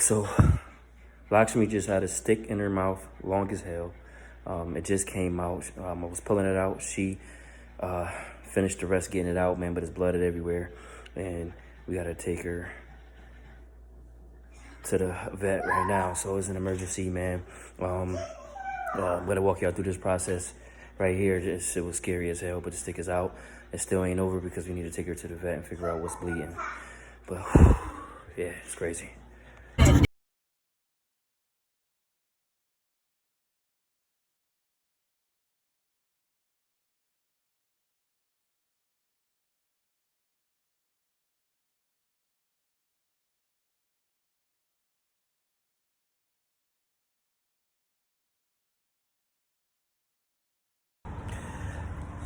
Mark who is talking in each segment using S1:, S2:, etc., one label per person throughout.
S1: So Lakshmi just had a stick in her mouth, long as hell. It just came out. I was pulling it out. She finished the rest getting it out, man, but it's blooded everywhere. And we got to take her to the vet right now. So it's an emergency, man. I'm going to walk y'all through this process right here. It was scary as hell, but the stick is out. It still ain't over because we need to take her to the vet and figure out what's bleeding. But yeah, it's crazy.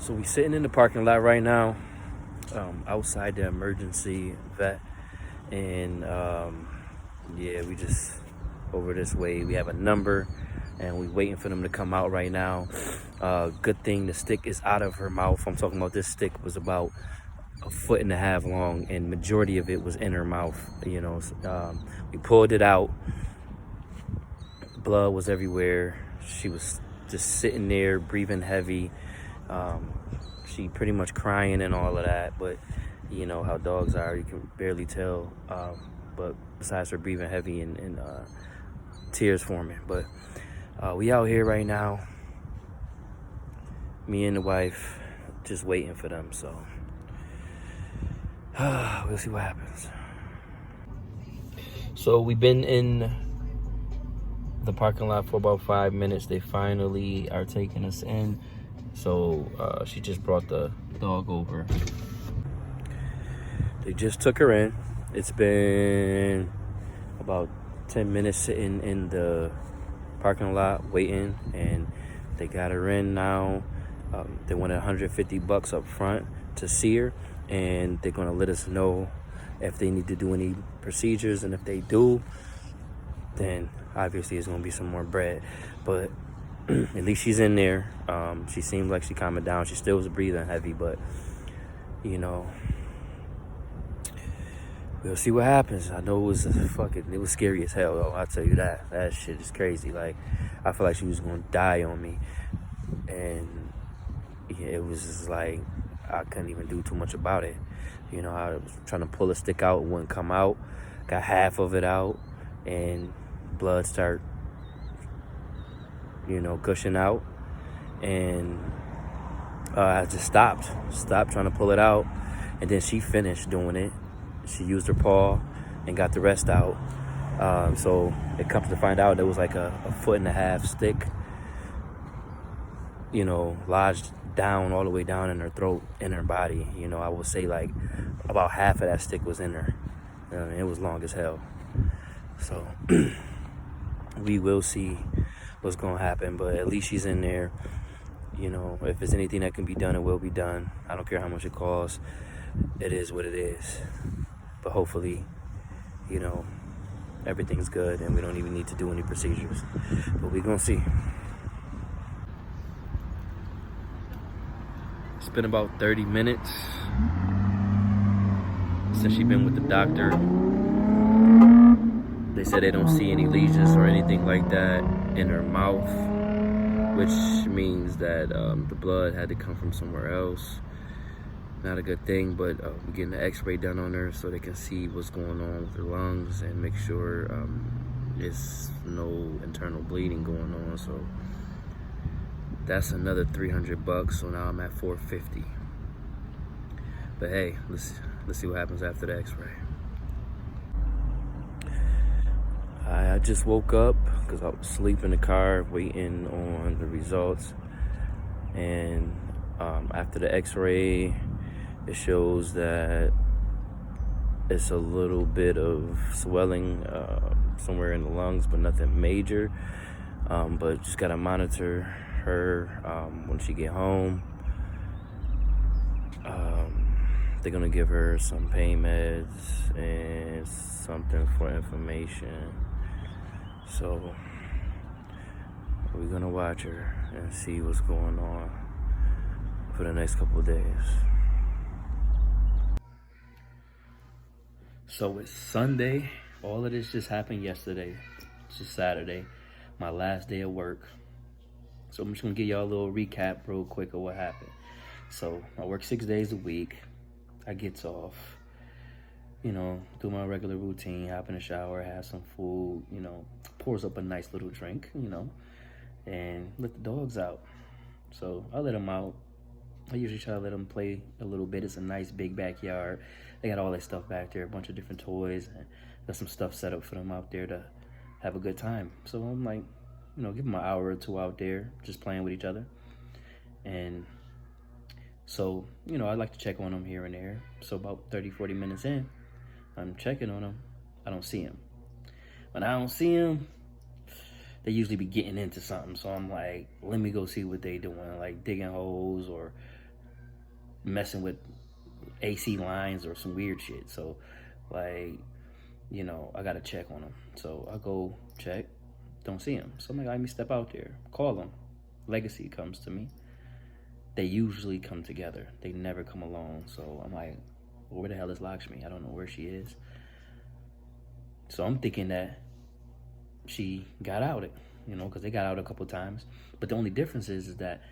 S1: So we sitting in the parking lot right now, outside the emergency vet, and yeah, we just over this way. We have a number, and we waiting for them to come out right now. Good thing the stick is out of her mouth. I'm talking about this stick was about 1.5 feet long, and majority of it was in her mouth. You know, we pulled it out. Blood was everywhere. She was just sitting there, breathing heavy. She pretty much crying and all of that, but you know how dogs are, you can barely tell. But besides her breathing heavy and tears forming. But we out here right now, me and the wife, just waiting for them. So we'll see what happens. So we've been in the parking lot for about 5 minutes. They finally are taking us in. So she just brought the dog over. They just took her in. It's been about 10 minutes sitting in the parking lot waiting, and they got her in now. They wanted $150 up front to see her, and they're gonna let us know if they need to do any procedures, and if they do, then obviously it's gonna be some more bread. But at least she's in there. She seemed like she calmed down. She still was breathing heavy, but you know, we'll see what happens. I know it was scary as hell, though. I'll tell you that. That shit is crazy. Like, I felt like she was gonna die on me, and yeah, it was just like I couldn't even do too much about it. You know, I was trying to pull a stick out, it wouldn't come out. Got half of it out, and blood started, gushing out, and I just stopped trying to pull it out, and then she finished doing it. She used her paw and got the rest out. So it comes to find out it was like a 1.5 foot stick, lodged down all the way down in her throat, in her body. I would say like about half of that stick was in her. It was long as hell. So we will see what's gonna happen, but at least she's in there. If there's anything that can be done, it will be done. I don't care how much it costs. It is what it is. But hopefully, everything's good and we don't even need to do any procedures. But we're gonna see. It's been about 30 minutes since she's been with the doctor. They said they don't see any lesions or anything like that in her mouth, which means that the blood had to come from somewhere else. Not a good thing, but we're getting the x-ray done on her so they can see what's going on with her lungs and make sure there's no internal bleeding going on. So that's another $300. So now I'm at $450. But hey, let's see what happens after the x-ray. I just woke up because I was asleep in the car waiting on the results, and after the x-ray it shows that it's a little bit of swelling somewhere in the lungs, but nothing major. But just gotta monitor her when she get home. They're gonna give her some pain meds and something for inflammation. So we're gonna watch her and see what's going on for the next couple of days. So it's Sunday. all of this just happened yesterday. It's just Saturday, my last day of work. So I'm just gonna give y'all a little recap real quick of what happened. So I work 6 days a week. I gets off, do my regular routine, hop in the shower, have some food, pours up a nice little drink, and let the dogs out. So I let them out. I usually try to let them play a little bit. It's a nice big backyard. They got all their stuff back there, a bunch of different toys, and got some stuff set up for them out there to have a good time. So I'm like, give them an hour or two out there just playing with each other. And so, I like to check on them here and there. So about 30, 40 minutes in, I'm checking on them. I don't see them. When I don't see them, they usually be getting into something. So I'm like, let me go see what they doing, like digging holes or messing with AC lines or some weird shit. So like, I gotta check on them. So I go check, don't see them. So I'm like, let me step out there, call them. Legacy comes to me. They usually come together. They never come alone. So I'm like, well, where the hell is Lakshmi? I don't know where she is. So I'm thinking that she got out, because they got out a couple times. But the only difference is that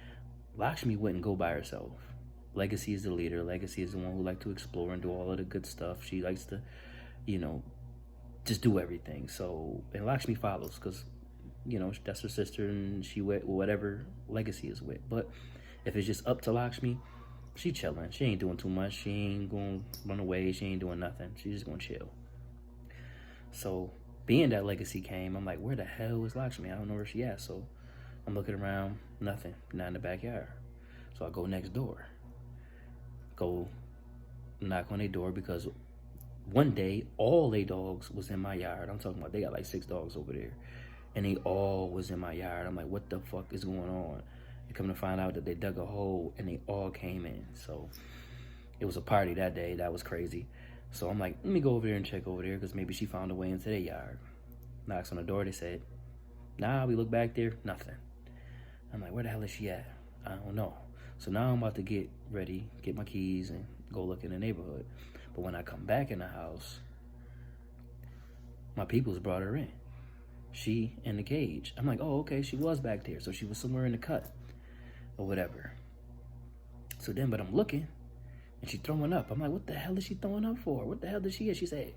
S1: Lakshmi wouldn't go by herself. Legacy is the leader. Legacy is the one who likes to explore and do all of the good stuff. She likes to, just do everything. So, and Lakshmi follows because, that's her sister and she with whatever Legacy is with. But if it's just up to Lakshmi, she chilling. She ain't doing too much. She ain't going to run away. She ain't doing nothing. She's just going to chill. So, being that Legacy came, I'm like, where the hell is Lakshmi? I don't know where she at. So, I'm looking around, nothing, not in the backyard. So, I go next door. Go knock on their door because one day, all they dogs was in my yard. I'm talking about they got like 6 dogs over there. And they all was in my yard. I'm like, what the fuck is going on? And come to find out that they dug a hole and they all came in. So it was a party that day. That was crazy. So I'm like, let me go over there and check over there because maybe she found a way into their yard. Knocks on the door. They said, nah, we look back there. Nothing. I'm like, where the hell is she at? I don't know. So now I'm about to get ready, get my keys, and go look in the neighborhood. But when I come back in the house, my peoples brought her in. She in the cage. I'm like, oh, okay, she was back there. So she was somewhere in the cut or whatever. So then, but I'm looking, and she throwing up. I'm like, what the hell is she throwing up for? What the hell did she get? She said,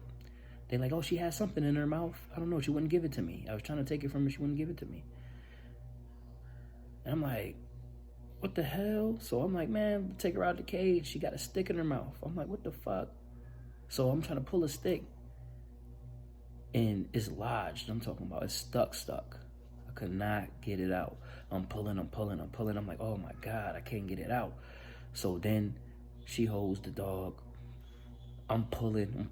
S1: they're like, oh, she has something in her mouth. I don't know. She wouldn't give it to me. I was trying to take it from her. She wouldn't give it to me. And I'm like, what the hell? So I'm like, man, take her out the cage. She got a stick in her mouth. I'm like, what the fuck? So I'm trying to pull a stick. And it's lodged. I'm talking about it's stuck. I could not get it out. I'm pulling. I'm like, oh my God, I can't get it out. So then she holds the dog. I'm pulling.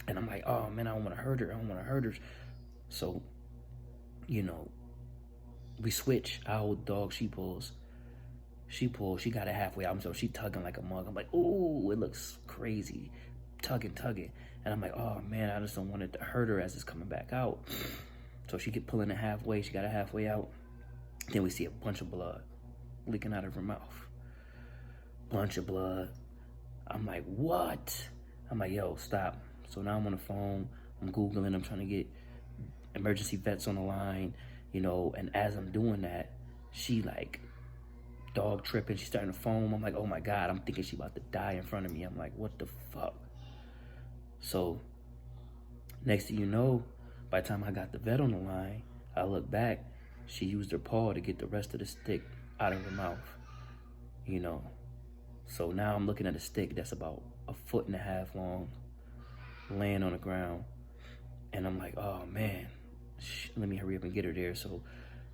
S1: And I'm like, oh man, I don't want to hurt her. So, we switch. I hold the dog, she pulls. She got it halfway out. So she tugging like a mug. I'm like, oh, it looks crazy. Tugging. And I'm like, oh man, I just don't want it to hurt her as it's coming back out. So she get pulling it halfway. She got it halfway out. Then we see a bunch of blood leaking out of her mouth. Bunch of blood. I'm like, what? I'm like, yo, stop. So now I'm on the phone. I'm Googling. I'm trying to get emergency vets on the line, and as I'm doing that, she like dog tripping. She's starting to foam. I'm like, oh my God, I'm thinking she about to die in front of me. I'm like, what the fuck? So next thing you know, by the time I got the vet on the line, I look back, she used her paw to get the rest of the stick out of her mouth, So now I'm looking at a stick that's about 1.5 feet long, laying on the ground. And I'm like, oh man, let me hurry up and get her there. So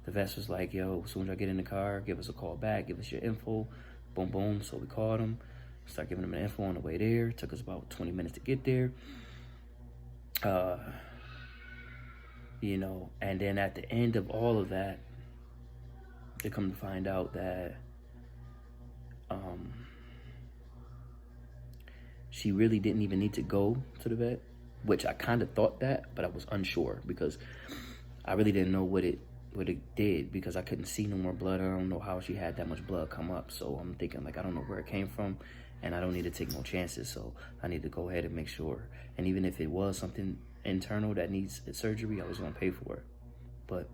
S1: the vet was like, yo, as soon as I get in the car, give us a call back, give us your info. Boom, boom. So we called him, start giving him the info on the way there. It took us about 20 minutes to get there. And then at the end of all of that, they come to find out that she really didn't even need to go to the vet, which I kind of thought that, but I was unsure because I really didn't know what it did because I couldn't see no more blood. I don't know how she had that much blood come up. So I'm thinking like, I don't know where it came from and I don't need to take no chances. So I need to go ahead and make sure. And even if it was something internal that needs surgery, I was gonna pay for it. But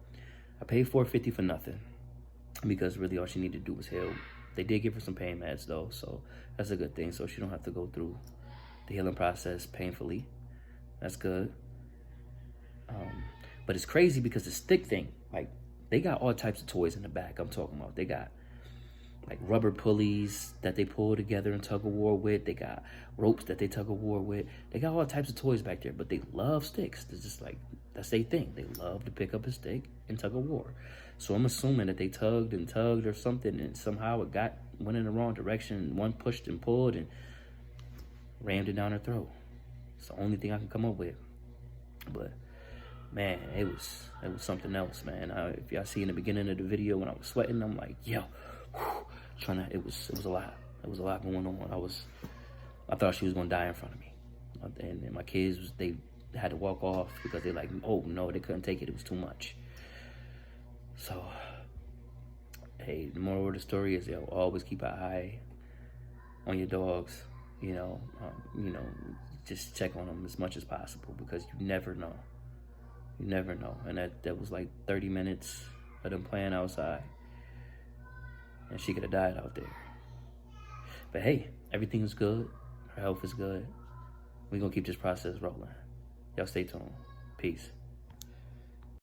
S1: I paid $450 for nothing, because really all she needed to do was heal. They did give her some pain meds though, so that's a good thing. So she don't have to go through the healing process painfully. That's good. But it's crazy because the stick thing, like, they got all types of toys in the back. I'm talking about, they got like rubber pulleys that they pull together and tug of war with. They got ropes that they tug of war with. They got all types of toys back there, but they love sticks. It's just like, that's their thing. They love to pick up a stick and tug of war. So I'm assuming that they tugged and tugged or something, and somehow it went in the wrong direction. One pushed and pulled and rammed it down her throat. It's the only thing I can come up with. But man, it was something else, man. If y'all see in the beginning of the video when I was sweating, I'm like, yo, it was a lot. It was a lot going on. I thought she was gonna die in front of me. And my kids, they had to walk off because they're like, oh no, they couldn't take it. It was too much. So, hey, the moral of the story is, yo, always keep an eye on your dogs. Just check on them as much as possible, because you never know. You never know. And that was like 30 minutes of them playing outside, and she could have died out there. But hey, everything is good. Her health is good. We're gonna keep this process rolling. Y'all stay tuned. Peace.